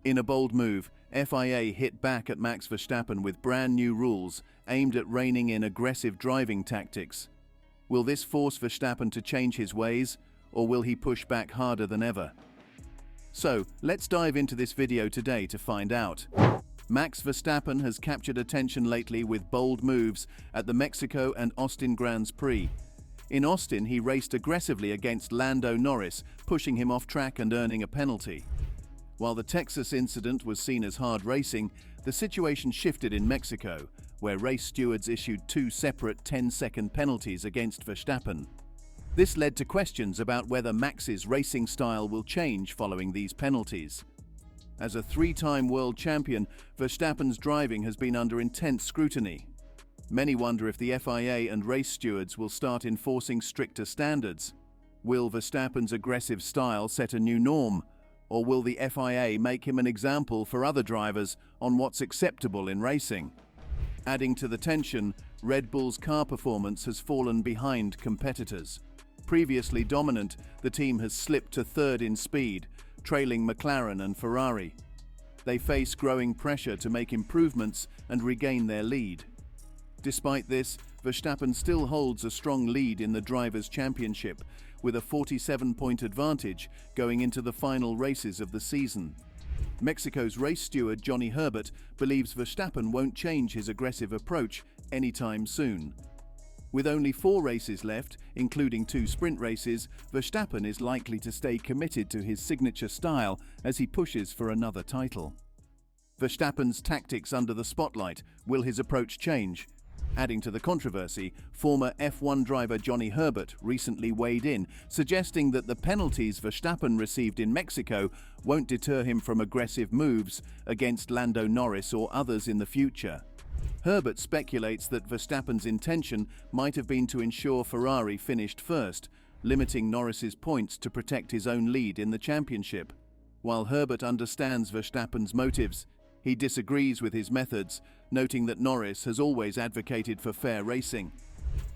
In a bold move, FIA hit back at Max Verstappen with brand new rules aimed at reining in aggressive driving tactics. Will this force Verstappen to change his ways, or will he push back harder than ever? So, let's dive into this video today to find out. Max Verstappen has captured attention lately with bold moves at the Mexico and Austin Grands Prix. In Austin, he raced aggressively against Lando Norris, pushing him off track and earning a penalty. While the Texas incident was seen as hard racing, the situation shifted in Mexico, where race stewards issued two separate 10-second penalties against Verstappen. This led to questions about whether Max's racing style will change following these penalties. As a three-time world champion, Verstappen's driving has been under intense scrutiny. Many wonder if the FIA and race stewards will start enforcing stricter standards. Will Verstappen's aggressive style set a new norm, or will the FIA make him an example for other drivers on what's acceptable in racing? Adding to the tension, Red Bull's car performance has fallen behind competitors. Previously dominant, the team has slipped to third in speed, trailing McLaren and Ferrari. They face growing pressure to make improvements and regain their lead. Despite this, Verstappen still holds a strong lead in the Drivers' Championship, with a 47-point advantage going into the final races of the season. Mexico's race steward Johnny Herbert believes Verstappen won't change his aggressive approach anytime soon. With only 4 races left, including 2 sprint races, Verstappen is likely to stay committed to his signature style as he pushes for another title. Verstappen's tactics under the spotlight. Will his approach change? Adding to the controversy, former F1 driver Johnny Herbert recently weighed in, suggesting that the penalties Verstappen received in Mexico won't deter him from aggressive moves against Lando Norris or others in the future. Herbert speculates that Verstappen's intention might have been to ensure Ferrari finished first, limiting Norris's points to protect his own lead in the championship. While Herbert understands Verstappen's motives, he disagrees with his methods, noting that Norris has always advocated for fair racing.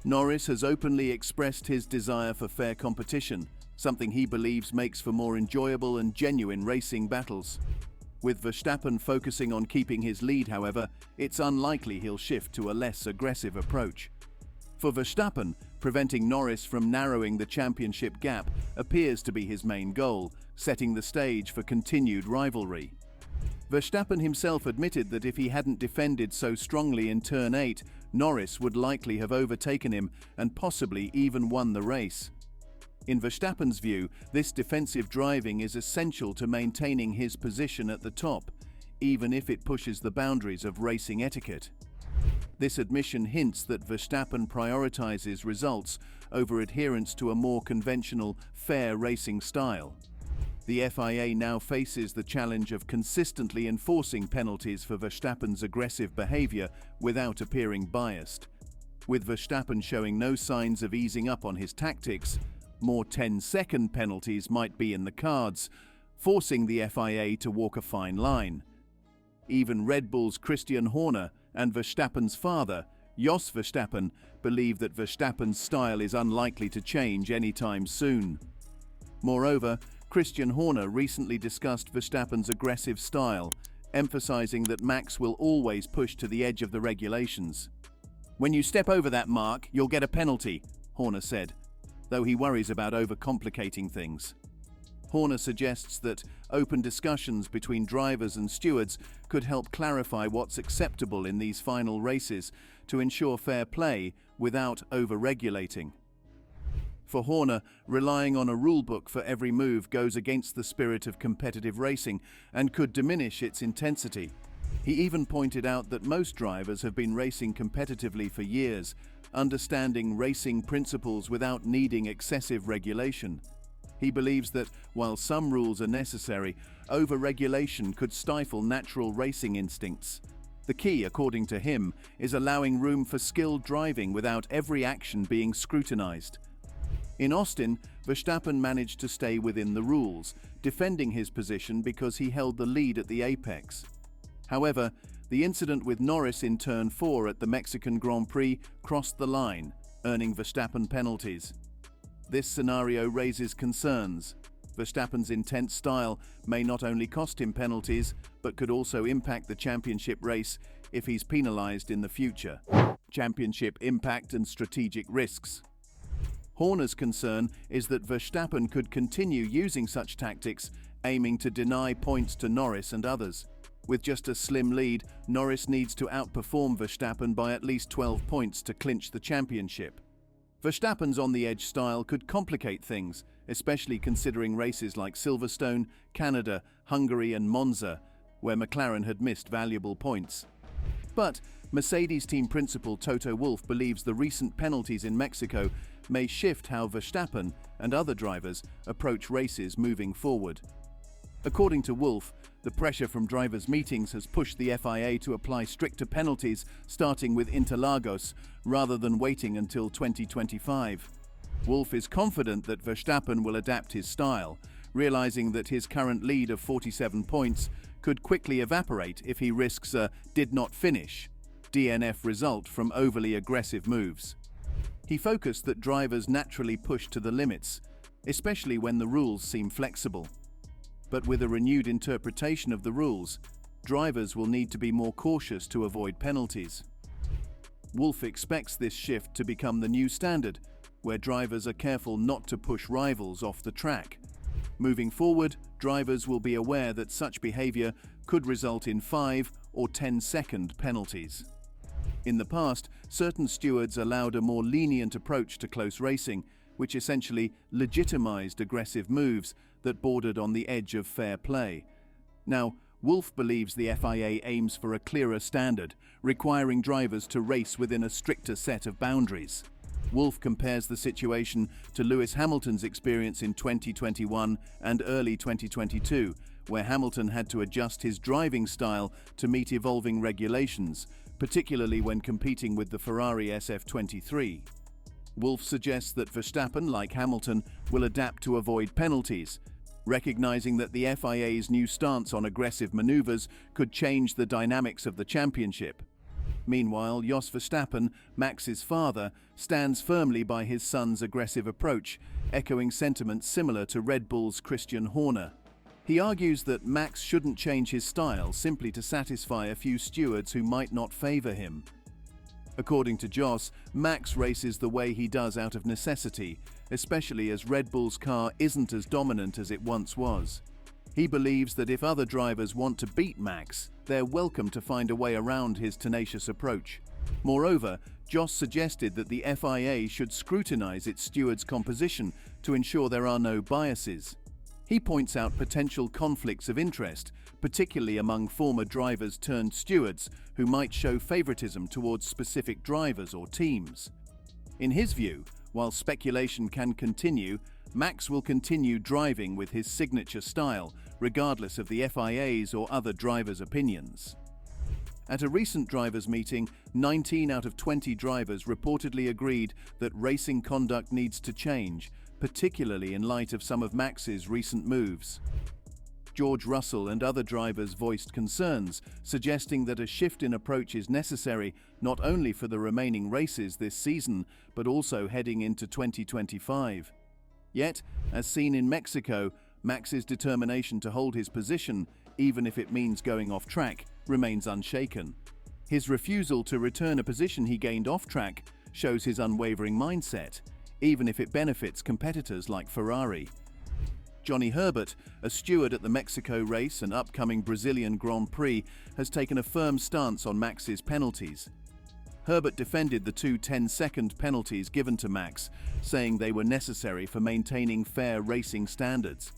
Norris has openly expressed his desire for fair competition, something he believes makes for more enjoyable and genuine racing battles. With Verstappen focusing on keeping his lead, however, it's unlikely he'll shift to a less aggressive approach. For Verstappen, preventing Norris from narrowing the championship gap appears to be his main goal, setting the stage for continued rivalry. Verstappen himself admitted that if he hadn't defended so strongly in Turn 8, Norris would likely have overtaken him and possibly even won the race. In Verstappen's view, this defensive driving is essential to maintaining his position at the top, even if it pushes the boundaries of racing etiquette. This admission hints that Verstappen prioritizes results over adherence to a more conventional, fair racing style. The FIA now faces the challenge of consistently enforcing penalties for Verstappen's aggressive behavior without appearing biased. With Verstappen showing no signs of easing up on his tactics, more 10-second penalties might be in the cards, forcing the FIA to walk a fine line. Even Red Bull's Christian Horner and Verstappen's father, Jos Verstappen, believe that Verstappen's style is unlikely to change anytime soon. Moreover, Christian Horner recently discussed Verstappen's aggressive style, emphasizing that Max will always push to the edge of the regulations. "When you step over that mark, you'll get a penalty," Horner said, though he worries about overcomplicating things. Horner suggests that open discussions between drivers and stewards could help clarify what's acceptable in these final races to ensure fair play without over-regulating. For Horner, relying on a rulebook for every move goes against the spirit of competitive racing and could diminish its intensity. He even pointed out that most drivers have been racing competitively for years, understanding racing principles without needing excessive regulation. He believes that, while some rules are necessary, over-regulation could stifle natural racing instincts. The key, according to him, is allowing room for skilled driving without every action being scrutinized. In Austin, Verstappen managed to stay within the rules, defending his position because he held the lead at the apex. However, the incident with Norris in Turn 4 at the Mexican Grand Prix crossed the line, earning Verstappen penalties. This scenario raises concerns. Verstappen's intense style may not only cost him penalties, but could also impact the championship race if he's penalized in the future. Championship impact and strategic risks. Horner's concern is that Verstappen could continue using such tactics, aiming to deny points to Norris and others. With just a slim lead, Norris needs to outperform Verstappen by at least 12 points to clinch the championship. Verstappen's on-the-edge style could complicate things, especially considering races like Silverstone, Canada, Hungary and Monza, where McLaren had missed valuable points. But Mercedes team principal Toto Wolff believes the recent penalties in Mexico may shift how Verstappen and other drivers approach races moving forward. According to Wolff, the pressure from drivers' meetings has pushed the FIA to apply stricter penalties starting with Interlagos rather than waiting until 2025. Wolff is confident that Verstappen will adapt his style, realizing that his current lead of 47 points could quickly evaporate if he risks a "did not finish" DNF result from overly aggressive moves. He focused that drivers naturally push to the limits, especially when the rules seem flexible. But with a renewed interpretation of the rules, drivers will need to be more cautious to avoid penalties. Wolff expects this shift to become the new standard, where drivers are careful not to push rivals off the track. Moving forward, drivers will be aware that such behavior could result in 5 or 10-second penalties. In the past, certain stewards allowed a more lenient approach to close racing, which essentially legitimized aggressive moves that bordered on the edge of fair play. Now, Wolff believes the FIA aims for a clearer standard, requiring drivers to race within a stricter set of boundaries. Wolff compares the situation to Lewis Hamilton's experience in 2021 and early 2022, where Hamilton had to adjust his driving style to meet evolving regulations, particularly when competing with the Ferrari SF23. Wolff suggests that Verstappen, like Hamilton, will adapt to avoid penalties, recognizing that the FIA's new stance on aggressive maneuvers could change the dynamics of the championship. Meanwhile, Jos Verstappen, Max's father, stands firmly by his son's aggressive approach, echoing sentiments similar to Red Bull's Christian Horner. He argues that Max shouldn't change his style simply to satisfy a few stewards who might not favor him. According to Jos, Max races the way he does out of necessity, especially as Red Bull's car isn't as dominant as it once was. He believes that if other drivers want to beat Max, they're welcome to find a way around his tenacious approach. Moreover, Jos suggested that the FIA should scrutinize its stewards' composition to ensure there are no biases. He points out potential conflicts of interest, particularly among former drivers turned stewards who might show favoritism towards specific drivers or teams. In his view, while speculation can continue, Max will continue driving with his signature style, regardless of the FIA's or other drivers' opinions. At a recent drivers' meeting, 19 out of 20 drivers reportedly agreed that racing conduct needs to change, particularly in light of some of Max's recent moves. George Russell and other drivers voiced concerns, suggesting that a shift in approach is necessary not only for the remaining races this season, but also heading into 2025. Yet, as seen in Mexico, Max's determination to hold his position, even if it means going off track, remains unshaken. His refusal to return a position he gained off track shows his unwavering mindset, even if it benefits competitors like Ferrari. Johnny Herbert, a steward at the Mexico race and upcoming Brazilian Grand Prix, has taken a firm stance on Max's penalties. Herbert defended the two 10-second penalties given to Max, saying they were necessary for maintaining fair racing standards.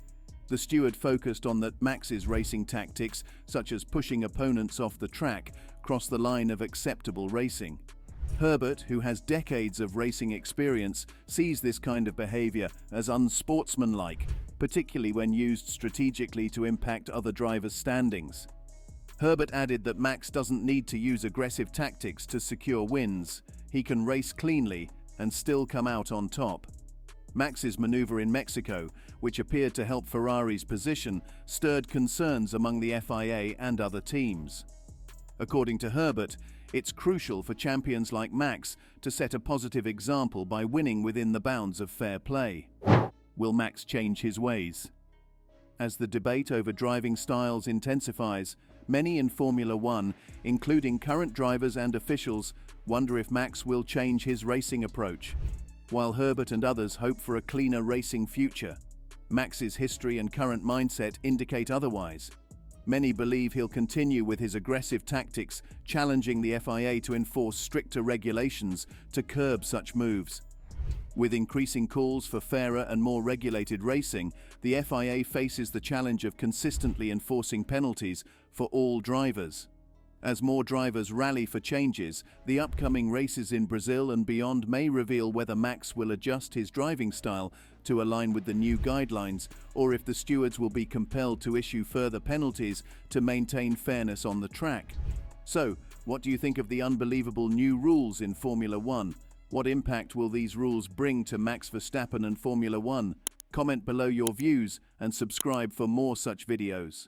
The steward focused on that Max's racing tactics, such as pushing opponents off the track, cross the line of acceptable racing. Herbert, who has decades of racing experience, sees this kind of behavior as unsportsmanlike, particularly when used strategically to impact other drivers' standings. Herbert added that Max doesn't need to use aggressive tactics to secure wins. He can race cleanly and still come out on top. Max's maneuver in Mexico, which appeared to help Ferrari's position, stirred concerns among the FIA and other teams. According to Herbert, it's crucial for champions like Max to set a positive example by winning within the bounds of fair play. Will Max change his ways? As the debate over driving styles intensifies, many in Formula One, including current drivers and officials, wonder if Max will change his racing approach. While Herbert and others hope for a cleaner racing future, Max's history and current mindset indicate otherwise. Many believe he'll continue with his aggressive tactics, challenging the FIA to enforce stricter regulations to curb such moves. With increasing calls for fairer and more regulated racing, the FIA faces the challenge of consistently enforcing penalties for all drivers. As more drivers rally for changes, the upcoming races in Brazil and beyond may reveal whether Max will adjust his driving style to align with the new guidelines, or if the stewards will be compelled to issue further penalties to maintain fairness on the track. So, what do you think of the unbelievable new rules in Formula One? What impact will these rules bring to Max Verstappen and Formula One? Comment below your views and subscribe for more such videos.